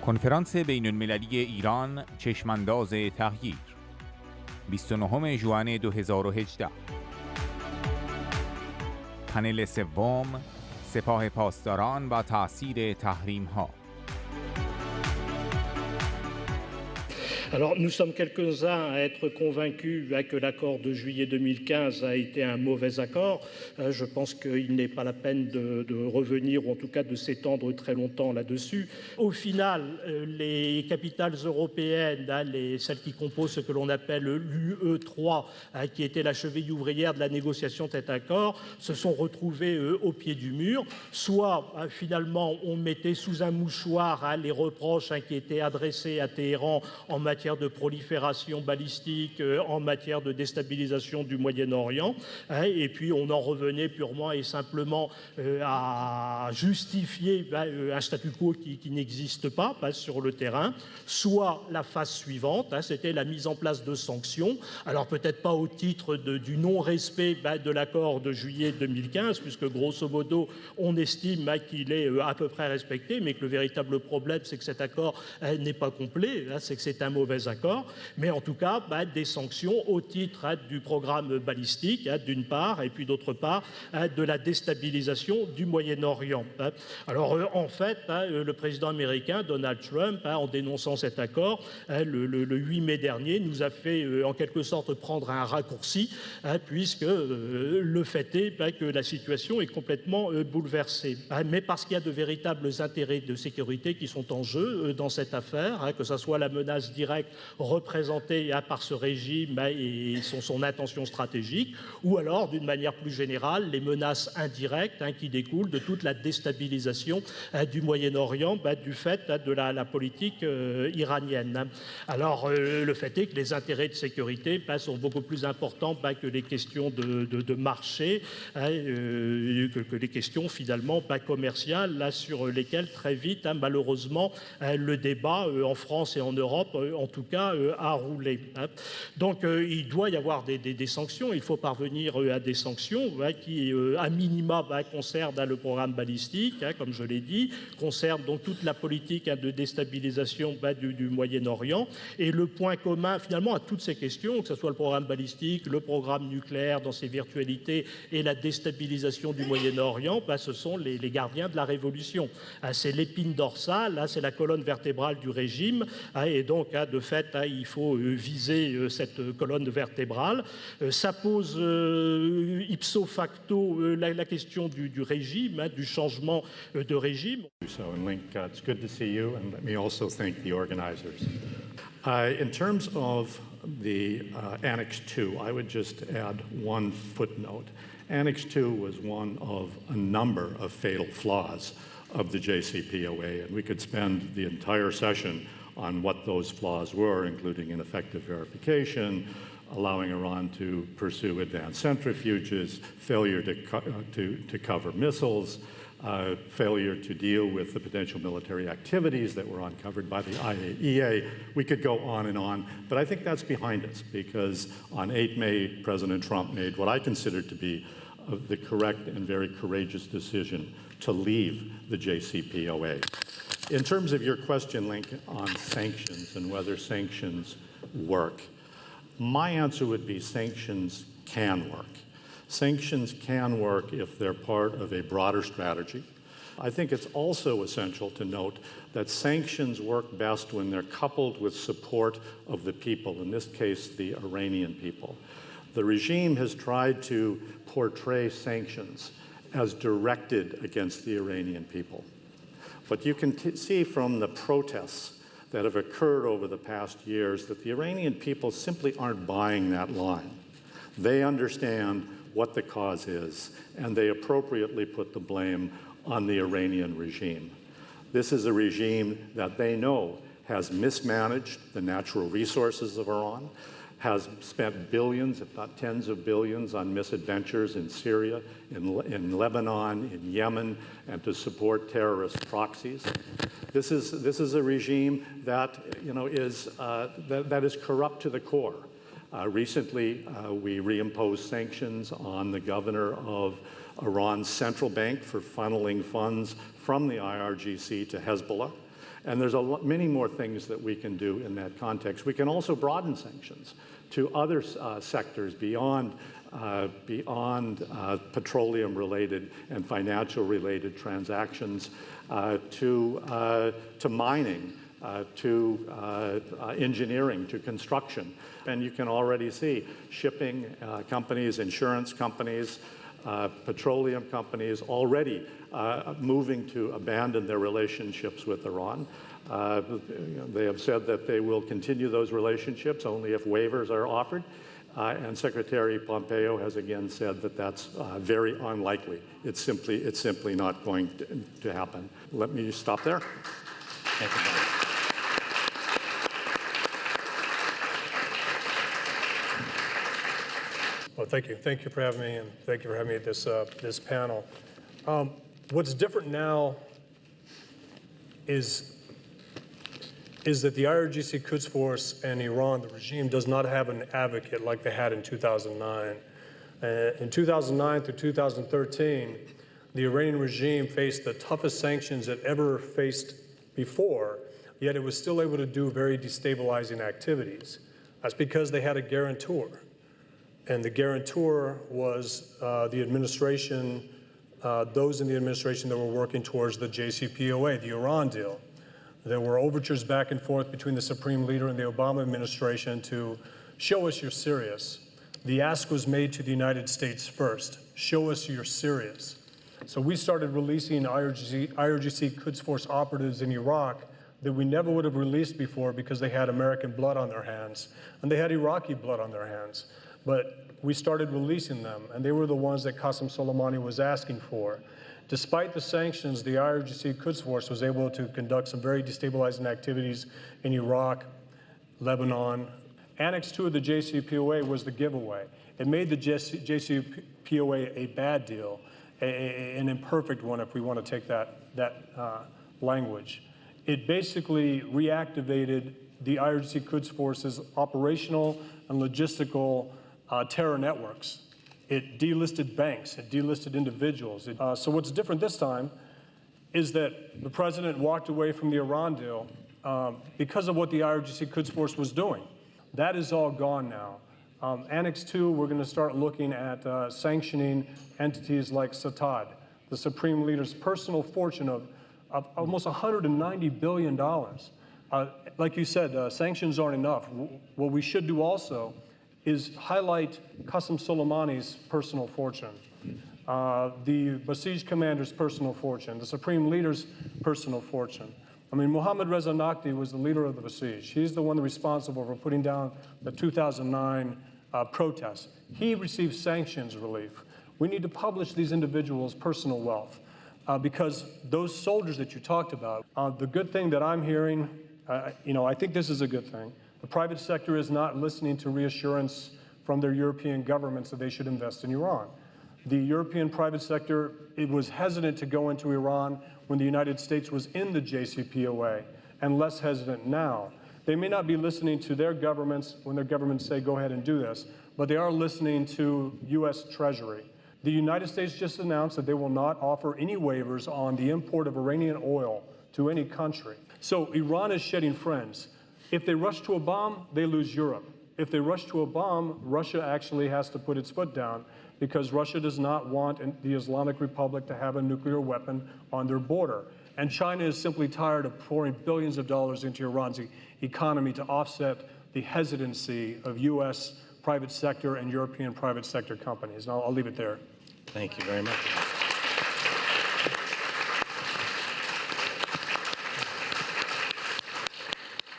کنفرانس بین المللی ایران چشمانداز تغییر 29 ژوئن 2018 پنل سوم سپاه پاسداران و تأثیر تحریم‌ها. Alors, nous sommes quelques-uns à être convaincus que l'accord de juillet 2015 a été un mauvais accord. Je pense qu'il n'est pas la peine de revenir, ou en tout cas de s'étendre très longtemps là-dessus. Au final, les capitales européennes, celles qui composent ce que l'on appelle l'UE3, qui était la cheville ouvrière de la négociation de cet accord, se sont retrouvées au pied du mur. Soit, finalement, on mettait sous un mouchoir les reproches qui étaient adressés à Téhéran en matière de prolifération balistique, en matière de déstabilisation du Moyen-Orient, et puis on en revenait purement et simplement à justifier un statu quo qui n'existe pas sur le terrain. Soit la phase suivante, c'était la mise en place de sanctions, alors peut-être pas au titre du non-respect de l'accord de juillet 2015, puisque grosso modo on estime qu'il est à peu près respecté, mais que le véritable problème c'est que cet accord n'est pas complet, c'est que c'est un mauvais accord, mais en tout cas des sanctions au titre du programme balistique d'une part, et puis d'autre part de la déstabilisation du Moyen-Orient. Alors en fait, le président américain Donald Trump, en dénonçant cet accord le 8 mai dernier, nous a fait en quelque sorte prendre un raccourci, puisque le fait est que la situation est complètement bouleversée. Mais parce qu'il y a de véritables intérêts de sécurité qui sont en jeu dans cette affaire, que ce soit la menace directe représentée par ce régime et son intention stratégique, ou alors, d'une manière plus générale, les menaces indirectes qui découlent de toute la déstabilisation du Moyen-Orient du fait de la politique iranienne. Alors, le fait est que les intérêts de sécurité sont beaucoup plus importants que les questions de marché, que les questions finalement commerciales, sur lesquelles très vite, malheureusement, le débat en France et en Europe, en tout cas, à rouler. Donc, il doit y avoir des sanctions. Il faut parvenir à des sanctions qui, à minima, concernent le programme balistique, comme je l'ai dit, concernent donc toute la politique de déstabilisation du Moyen-Orient. Et le point commun, finalement, à toutes ces questions, que ce soit le programme balistique, le programme nucléaire dans ses virtualités et la déstabilisation du Moyen-Orient, ce sont les gardiens de la révolution. C'est l'épine dorsale, c'est la colonne vertébrale du régime, et donc, de fait, il faut viser cette colonne vertébrale. Ça pose ipso facto la question du régime, du changement de régime. So, and Link, it's good to see you, and let me also thank the organizers. In terms of the Annex 2, I would just add one footnote. Annex 2 was one of a number of fatal flaws of the JCPOA, and we could spend the entire session on what those flaws were, including ineffective verification, allowing Iran to pursue advanced centrifuges, failure to cover missiles, failure to deal with the potential military activities that were uncovered by the IAEA. We could go on, but I think that's behind us because on 8 May, President Trump made what I consider to be the correct and very courageous decision to leave the JCPOA. In terms of your question, Link, on sanctions and whether sanctions work, my answer would be sanctions can work. Sanctions can work if they're part of a broader strategy. I think it's also essential to note that sanctions work best when they're coupled with support of the people, in this case, the Iranian people. The regime has tried to portray sanctions as directed against the Iranian people. But you can see from the protests that have occurred over the past years that the Iranian people simply aren't buying that line. They understand what the cause is, and they appropriately put the blame on the Iranian regime. This is a regime that they know has mismanaged the natural resources of Iran, has spent billions, if not tens of billions, on misadventures in Syria, in Lebanon, in Yemen, and to support terrorist proxies. This is a regime that is corrupt to the core. Recently, we reimposed sanctions on the governor of Iran's central bank for funneling funds from the IRGC to Hezbollah. And there's many more things that we can do in that context. We can also broaden sanctions to other sectors beyond petroleum-related and financial-related transactions, to mining, to engineering, to construction. And you can already see shipping companies, insurance companies, petroleum companies already moving to abandon their relationships with Iran. They have said that they will continue those relationships only if waivers are offered. And Secretary Pompeo has again said that that's very unlikely. It's simply not going to happen. Let me stop there. Thank you, John. Well, thank you. Thank you for having me, and thank you for having me at this panel. What's different now is that the IRGC Quds Force and Iran, the regime, does not have an advocate like they had in 2009. In 2009 through 2013, the Iranian regime faced the toughest sanctions it ever faced before, yet it was still able to do very destabilizing activities. That's because they had a guarantor. And the guarantor was the administration, those in the administration that were working towards the JCPOA, the Iran deal. There were overtures back and forth between the Supreme Leader and the Obama administration to show us you're serious. The ask was made to the United States first, show us you're serious. So we started releasing IRGC Quds Force operatives in Iraq that we never would have released before because they had American blood on their hands and they had Iraqi blood on their hands. But we started releasing them, and they were the ones that Qasem Soleimani was asking for. Despite the sanctions, the IRGC Quds Force was able to conduct some very destabilizing activities in Iraq, Lebanon. Annex 2 of the JCPOA was the giveaway. It made the JCPOA a bad deal, an imperfect one if we want to take that language. It basically reactivated the IRGC Quds Force's operational and logistical terror networks. It delisted banks, it delisted individuals. So what's different this time is that the president walked away from the Iran deal because of what the IRGC Quds Force was doing. That is all gone now. Annex 2, we're going to start looking at sanctioning entities like Satad, the Supreme Leader's personal fortune of almost $190 billion. Like you said, sanctions aren't enough. What we should do also is highlight Qasem Soleimani's personal fortune, the Basij commander's personal fortune, the Supreme Leader's personal fortune. I mean, Mohammad Reza Nakhti was the leader of the Basij. He's the one responsible for putting down the 2009 protests. He received sanctions relief. We need to publish these individuals' personal wealth because those soldiers that you talked about, the good thing that I'm hearing, I think this is a good thing. The private sector is not listening to reassurance from their European governments that they should invest in Iran. The European private sector, it was hesitant to go into Iran when the United States was in the JCPOA, and less hesitant now. They may not be listening to their governments when their governments say, go ahead and do this, but they are listening to U.S. Treasury. The United States just announced that they will not offer any waivers on the import of Iranian oil to any country. So Iran is shedding friends. If they rush to a bomb, they lose Europe. If they rush to a bomb, Russia actually has to put its foot down because Russia does not want the Islamic Republic to have a nuclear weapon on their border. And China is simply tired of pouring billions of dollars into Iran's economy to offset the hesitancy of U.S. private sector and European private sector companies. And I'll leave it there. Thank you very much.